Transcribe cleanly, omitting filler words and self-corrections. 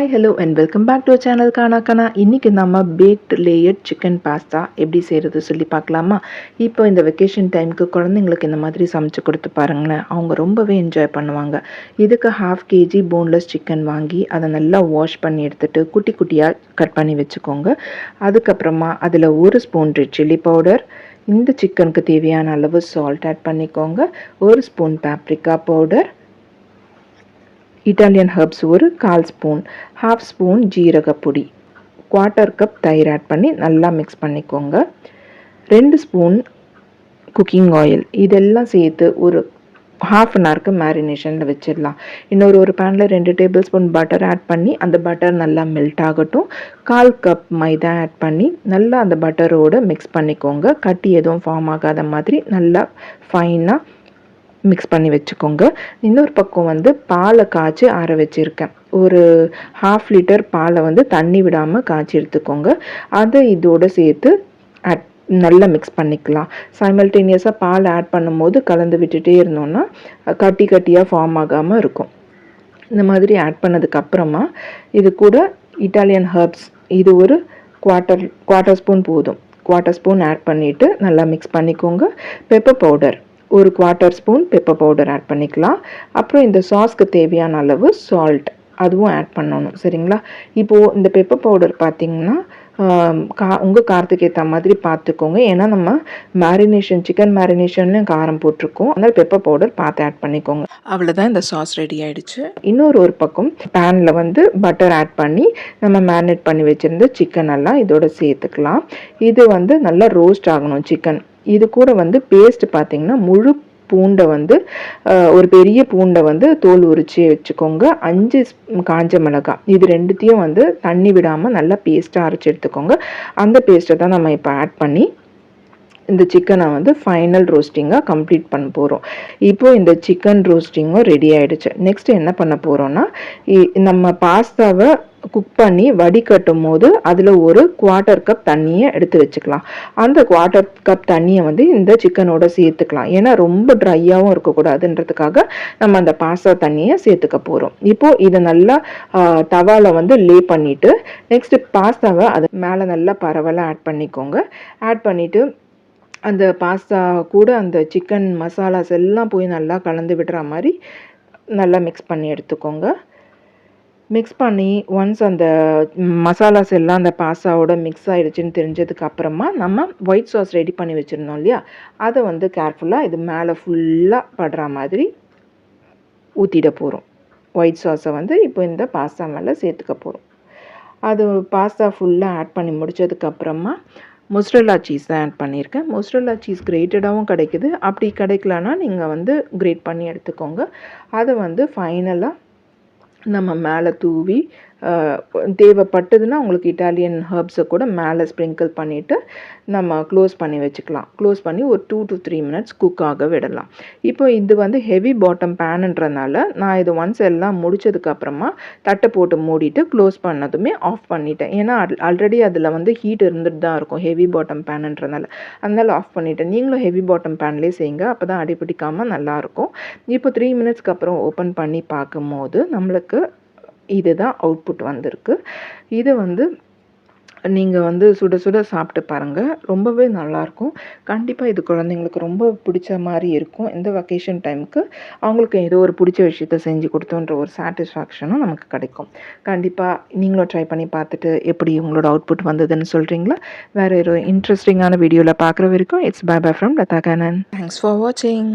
Hi hello and welcome back to channel Gaana. இன்றைக்கி நம்ம packed layered chicken pasta எப்படி செய்கிறது சொல்லி பார்க்கலாமா. இப்போ இந்த வெக்கேஷன் டைமுக்கு குழந்தைங்களுக்கு இந்த மாதிரி சமைச்சு கொடுத்து பாருங்களேன், அவங்க ரொம்பவே என்ஜாய் பண்ணுவாங்க. இதுக்கு 1/2 kg போன்லெஸ் சிக்கன் வாங்கி அதை நல்லா வாஷ் பண்ணி எடுத்துகிட்டு குட்டி குட்டியாக கட் பண்ணி வச்சுக்கோங்க. அதுக்கப்புறமா அதில் 1 ஸ்பூன் ரெட் சில்லி பவுடர், இந்த சிக்கனுக்கு தேவையான அளவு சால்ட் ஆட் பண்ணிக்கோங்க, 1 spoon paprika powder, Italian herbs ஒரு 1/4 ஸ்பூன், 1/2 ஸ்பூன் ஜீரகப்பொடி, 1/4 கப் தயிர் ஆட் பண்ணி நல்லா மிக்ஸ் பண்ணிக்கோங்க. 2 ஸ்பூன் குக்கிங் ஆயில், இதெல்லாம் சேர்த்து ஒரு 1/2 அன் ஹவருக்கு மேரினேஷனில் வச்சிடலாம். ஒரு பேனில் 2 டேபிள் ஸ்பூன் பட்டர் ஆட் பண்ணி அந்த பட்டர் நல்லா மெல்ட் ஆகட்டும். 1/4 கப் மைதா ஆட் பண்ணி நல்லா அந்த பட்டரோடு மிக்ஸ் பண்ணிக்கோங்க. கட்டி எதுவும் ஃபார்ம் ஆகாத மாதிரி நல்லா ஃபைனாக மிக்ஸ் பண்ணி வச்சுக்கோங்க. இன்னொரு பக்கம் பாலை காய்ச்சி ஆற வச்சுருக்கேன். ஒரு 1/2 லிட்டர் பாலை தண்ணி விடாமல் காய்ச்சி எடுத்துக்கோங்க. அதை இதோடு சேர்த்து நல்லா மிக்ஸ் பண்ணிக்கலாம். சைமல்டேனியஸாக பால் ஆட் பண்ணும்போது கலந்து விட்டுட்டே இருந்தோம்னா கட்டியாக ஃபார்ம் ஆகாமல் இருக்கும். இந்த மாதிரி ஆட் பண்ணதுக்கப்புறமா இது கூட இட்டாலியன் ஹர்ப்ஸ், இது ஒரு குவார்ட்டர் ஸ்பூன் போதும். 1/4 ஸ்பூன் ஆட் பண்ணிவிட்டு நல்லா மிக்ஸ் பண்ணிக்கோங்க. பெப்பர் பவுடர் ஒரு 1/4 ஸ்பூன் பெப்பர் பவுடர் ஆட் பண்ணிக்கலாம். அப்புறம் இந்த சாஸ்க்கு தேவையான அளவு சால்ட் அதுவும் ஆட் பண்ணணும், சரிங்களா. இப்போது இந்த பெப்பர் பவுடர் பார்த்திங்கன்னா உங்கள் காரத்துக்கு ஏற்ற மாதிரி பார்த்துக்கோங்க. ஏன்னா நம்ம சிக்கன் மேரினேஷன்லையும் காரம் போட்டிருக்கோம், அதனால் பெப்பர் பவுடர் பார்த்து ஆட் பண்ணிக்கோங்க. அவ்வளோதான், இந்த சாஸ் ரெடி ஆகிடுச்சு. ஒரு பக்கம் பேனில் பட்டர் ஆட் பண்ணி நம்ம மேரினேட் பண்ணி வச்சுருந்த சிக்கன் எல்லாம் இதோட சேர்த்துக்கலாம். இது நல்லா ரோஸ்ட் ஆகணும் சிக்கன். இது கூட பேஸ்ட் பார்த்திங்கன்னா முழு பூண்டை ஒரு பெரிய பூண்டை தோல் உரிச்சு வச்சுக்கோங்க. 5 காஞ்ச மிளகாய், இது ரெண்டுத்தையும் தண்ணி விடாமல் நல்லா பேஸ்ட்டாக அரைச்சி எடுத்துக்கோங்க. அந்த பேஸ்ட்டை தான் நம்ம இப்போ ஆட் பண்ணி இந்த சிக்கனை ஃபைனல் ரோஸ்டிங்காக கம்ப்ளீட் பண்ண போகிறோம். இப்போது இந்த சிக்கன் ரோஸ்டிங்கும் ரெடி ஆகிடுச்சு. நெக்ஸ்ட் என்ன பண்ண போகிறோன்னா, நம்ம பாஸ்தாவை குக் பண்ணி வடிகட்டும் போது அதில் ஒரு 1/4 கப் தண்ணியை எடுத்து வச்சுக்கலாம். அந்த 1/4 கப் தண்ணியை இந்த சிக்கனோட சேர்த்துக்கலாம். ஏன்னா ரொம்ப ட்ரையாகவும் இருக்கக்கூடாதுன்றதுக்காக நம்ம அந்த பாஸ்தா தண்ணியை சேர்த்துக்க போகிறோம். இப்போது இதை நல்லா தவாவில் லே பண்ணிவிட்டு நெக்ஸ்ட்டு பாஸ்தாவை அது மேலே நல்லா பரவலாக ஆட் பண்ணிக்கோங்க. ஆட் பண்ணிவிட்டு அந்த பாஸ்தா கூட அந்த சிக்கன் மசாலாஸ் எல்லாம் போய் நல்லா கலந்து விடுற மாதிரி நல்லா மிக்ஸ் பண்ணி எடுத்துக்கோங்க. மிக்ஸ் பண்ணி ஒன்ஸ் அந்த மசாலாஸ் எல்லாம் அந்த பாஸ்தாவோட மிக்ஸ் ஆகிடுச்சின்னு தெரிஞ்சதுக்கு அப்புறமா நம்ம ஒயிட் சாஸ் ரெடி பண்ணி வச்சுருந்தோம் இல்லையா, அதை கேர்ஃபுல்லாக இது மேலே ஃபுல்லாக படுற மாதிரி ஊற்றிட போகிறோம். ஒயிட் சாஸை இப்போ இந்த பாஸ்தா மேலே சேர்த்துக்க போகிறோம். அது பாஸ்தா ஃபுல்லாக ஆட் பண்ணி முடித்ததுக்கப்புறமா மொசரல்லா சீஸ் தான் ஆட் பண்ணியிருக்கேன். மொசரல்லா சீஸ் கிரேட்டடாகவும் கிடைக்குது. அப்படி கிடைக்கலன்னா நீங்கள் கிரேட் பண்ணி எடுத்துக்கோங்க. அதை ஃபைனலாக நம்ம மேலே தூவி தேவைப்பட்டதுன்னா உங்களுக்கு இட்டாலியன் ஹர்ப்ஸை கூட மேலே ஸ்ப்ரிங்கிள் பண்ணிவிட்டு நம்ம க்ளோஸ் பண்ணி வச்சுக்கலாம். க்ளோஸ் பண்ணி ஒரு 2 to 3 minutes குக் ஆக விடலாம். இப்போ இது ஹெவி பாட்டம் பேனுன்றனால நான் இது ஒன்ஸ் எல்லாம் முடித்ததுக்கப்புறமா தட்டை போட்டு மூடிட்டு க்ளோஸ் பண்ணதுமே ஆஃப் பண்ணிட்டேன். ஏன்னா ஆல்ரெடி அதில் ஹீட் இருந்துட்டு தான் இருக்கும் ஹெவி பாட்டம் பேனுன்றனால, அதனால் ஆஃப் பண்ணிவிட்டேன். நீங்களும் ஹெவி பாட்டம் பேன்லேயே செய்யுங்க, அப்போ தான் அடிப்பிடிக்காமல் நல்லாயிருக்கும். இப்போ 3 minutesக்கு அப்புறம் ஓப்பன் பண்ணி பார்க்கும்போது நம்மளுக்கு இதுதான் அவுட்புட் வந்திருக்கு. இது நீங்கள் சுட சுட சாப்பிட்டு பாருங்கள், ரொம்பவே நல்லாயிருக்கும். கண்டிப்பாக இது குழந்தைங்களுக்கு ரொம்ப பிடிச்ச மாதிரி இருக்கும். இந்த வெக்கேஷன் டைமுக்கு அவங்களுக்கு ஏதோ ஒரு பிடிச்ச விஷயத்த செஞ்சு கொடுத்தோன்ற ஒரு சாட்டிஸ்ஃபேக்ஷனும் நமக்கு கிடைக்கும். கண்டிப்பாக நீங்களும் ட்ரை பண்ணி பார்த்துட்டு எப்படி உங்களோட அவுட்புட் வந்ததுன்னு சொல்கிறீங்களா. வேறு ஒரு இன்ட்ரெஸ்டிங்கான வீடியோவில் பார்க்குற வரைக்கும் it's bye bye from Latha Kannan. Thanks for வாட்சிங்.